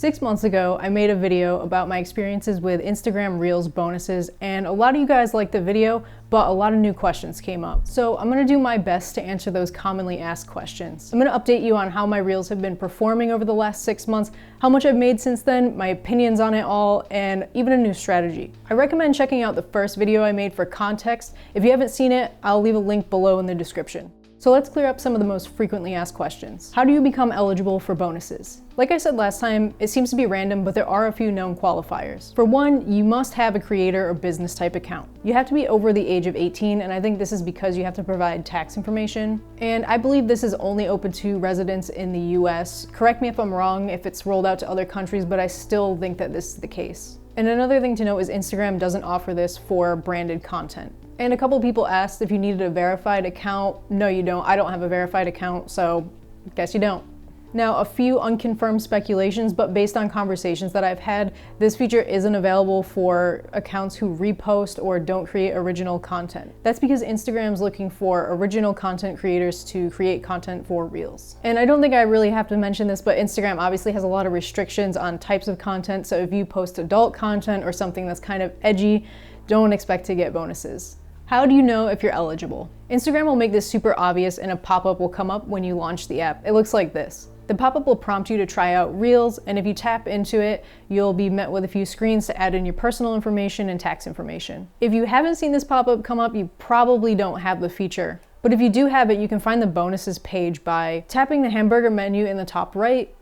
6 months ago, I made a video about my experiences with Instagram Reels bonuses, and a lot of you guys liked the video, but a lot of new questions came up. So I'm gonna do my best to answer those commonly asked questions. I'm gonna update you on how my Reels have been performing over the last 6 months, how much I've made since then, my opinions on it all, and even a new strategy. I recommend checking out the first video I made for context. If you haven't seen it, I'll leave a link below in the description. So let's clear up some of the most frequently asked questions. How do you become eligible for bonuses? Like I said last time, it seems to be random, but there are a few known qualifiers. For one, you must have a creator or business type account. You have to be over the age of 18, and I think this is because you have to provide tax information. And I believe this is only open to residents in the US. Correct me if I'm wrong, if it's rolled out to other countries, but I still think that this is the case. And another thing to note is Instagram doesn't offer this for branded content. And a couple people asked if you needed a verified account. No, you don't. I don't have a verified account, so guess you don't. Now, a few unconfirmed speculations, but based on conversations that I've had, this feature isn't available for accounts who repost or don't create original content. That's because Instagram's looking for original content creators to create content for Reels. And I don't think I really have to mention this, but Instagram obviously has a lot of restrictions on types of content, so if you post adult content or something that's kind of edgy, don't expect to get bonuses. How do you know if you're eligible? Instagram will make this super obvious, and a pop-up will come up when you launch the app. It looks like this. The pop-up will prompt you to try out Reels, and if you tap into it, you'll be met with a few screens to add in your personal information and tax information. If you haven't seen this pop-up come up, you probably don't have the feature. But if you do have it, you can find the bonuses page by tapping the hamburger menu in the top right,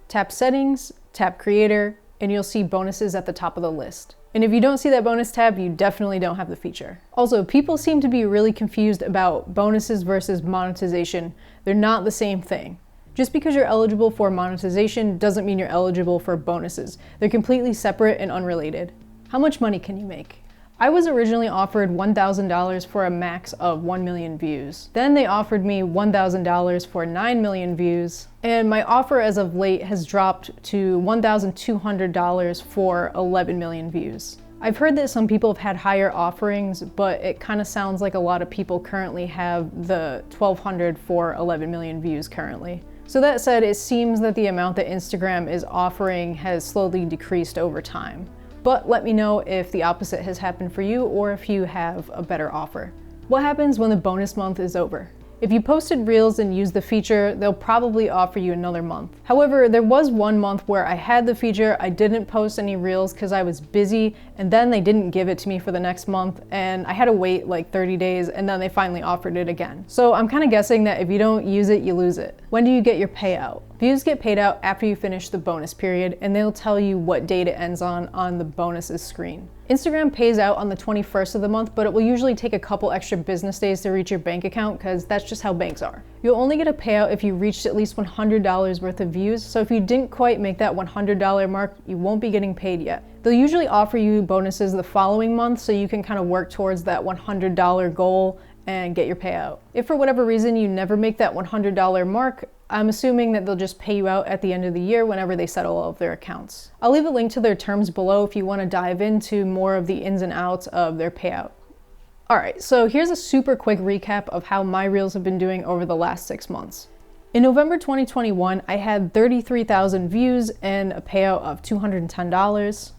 tap Settings, tap Creator, and you'll see bonuses at the top of the list. And if you don't see that bonus tab, you definitely don't have the feature. Also, people seem to be really confused about bonuses versus monetization. They're not the same thing. Just because you're eligible for monetization doesn't mean you're eligible for bonuses. They're completely separate and unrelated. How much money can you make? I was originally offered $1,000 for a max of 1 million views. Then they offered me $1,000 for 9 million views, and my offer as of late has dropped to $1,200 for 11 million views. I've heard that some people have had higher offerings, but it kind of sounds like a lot of people currently have the $1,200 for 11 million views currently. So that said, it seems that the amount that Instagram is offering has slowly decreased over time. But let me know if the opposite has happened for you or if you have a better offer. What happens when the bonus month is over? If you posted Reels and used the feature, they'll probably offer you another month. However, there was one month where I had the feature, I didn't post any Reels because I was busy, and then they didn't give it to me for the next month, and I had to wait like 30 days, and then they finally offered it again. So I'm kind of guessing that if you don't use it, you lose it. When do you get your payout? Views get paid out after you finish the bonus period, and they'll tell you what date it ends on the bonuses screen. Instagram pays out on the 21st of the month, but it will usually take a couple extra business days to reach your bank account because that's just how banks are. You'll only get a payout if you reached at least $100 worth of views, so if you didn't quite make that $100 mark, you won't be getting paid yet. They'll usually offer you bonuses the following month so you can kind of work towards that $100 goal and get your payout. If for whatever reason you never make that $100 mark, I'm assuming that they'll just pay you out at the end of the year whenever they settle all of their accounts. I'll leave a link to their terms below if you want to dive into more of the ins and outs of their payout. Alright, so here's a super quick recap of how my Reels have been doing over the last 6 months. In November 2021, I had 33,000 views and a payout of $210.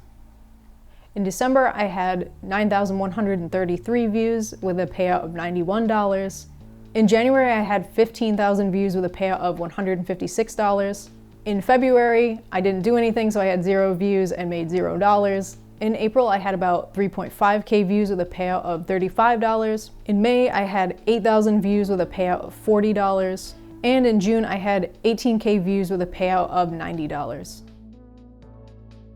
In December, I had 9,133 views with a payout of $91. In January, I had 15,000 views with a payout of $156. In February, I didn't do anything, so I had 0 views and made $0. In April, I had about 3.5K views with a payout of $35. In May, I had 8,000 views with a payout of $40. And in June, I had 18K views with a payout of $90.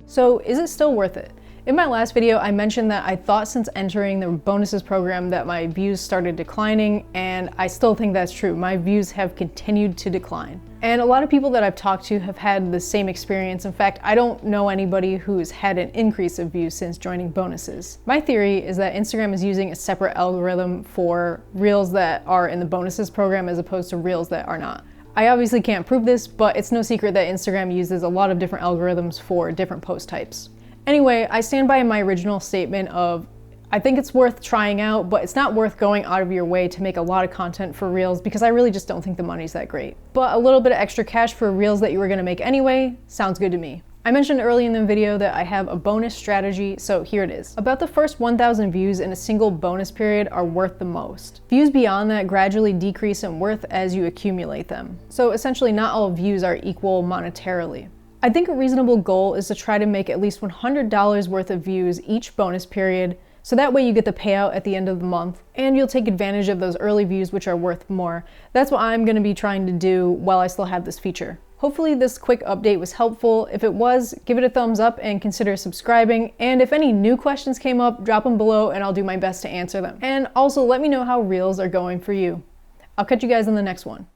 So is it still worth it? In my last video, I mentioned that I thought since entering the bonuses program that my views started declining, and I still think that's true. My views have continued to decline. And a lot of people that I've talked to have had the same experience. In fact, I don't know anybody who's had an increase of views since joining bonuses. My theory is that Instagram is using a separate algorithm for Reels that are in the bonuses program as opposed to Reels that are not. I obviously can't prove this, but it's no secret that Instagram uses a lot of different algorithms for different post types. Anyway, I stand by my original statement of I think it's worth trying out, but it's not worth going out of your way to make a lot of content for Reels because I really just don't think the money's that great. But a little bit of extra cash for Reels that you were gonna make anyway sounds good to me. I mentioned early in the video that I have a bonus strategy, so here it is. About the first 1,000 views in a single bonus period are worth the most. Views beyond that gradually decrease in worth as you accumulate them. So essentially not all views are equal monetarily. I think a reasonable goal is to try to make at least $100 worth of views each bonus period, so that way you get the payout at the end of the month, and you'll take advantage of those early views which are worth more. That's what I'm going to be trying to do while I still have this feature. Hopefully this quick update was helpful. If it was, give it a thumbs up and consider subscribing. And if any new questions came up, drop them below and I'll do my best to answer them. And also let me know how Reels are going for you. I'll catch you guys in the next one.